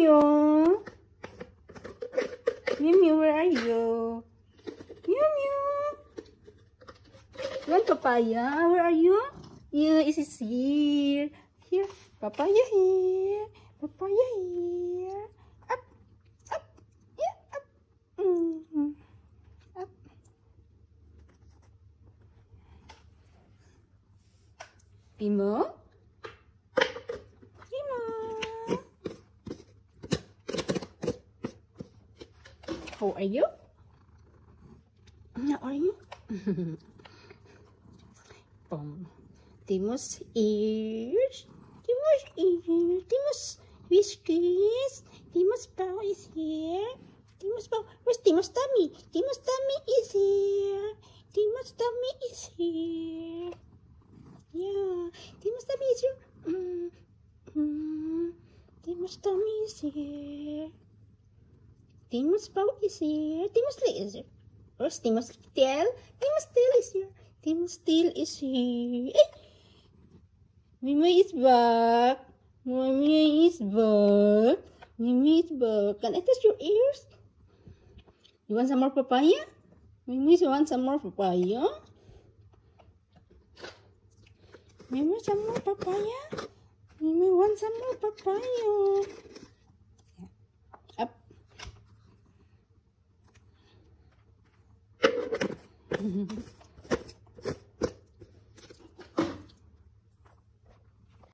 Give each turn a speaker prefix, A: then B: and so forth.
A: you? Mew Mew, where are you? Mew Mew. You want papaya? Where are you? Yeah, is here. Here, papaya here. Papaya here. Up, up, yeah, up. Up. Timo? Timo? How are you? How are you? Timo's ears. Timo's ears. Timo's whiskers. Timo's paw is here. Timo's paw. Where's Timo's tummy? Timo's tummy is here. Timo's tummy is here. Yeah. Timo's tummy is here. Timo's tummy is here. Timo's paw is here. Timo's leg is here. Where's Timo's tail? Timo's tail is here. Timo's tail is here. Eh. Mimi is back. Mommy is back. Mimi is back. Can I touch your ears? You want some more papaya? Mimi want some more papaya? Mimi some more papaya? Mimi want some more papaya. Up.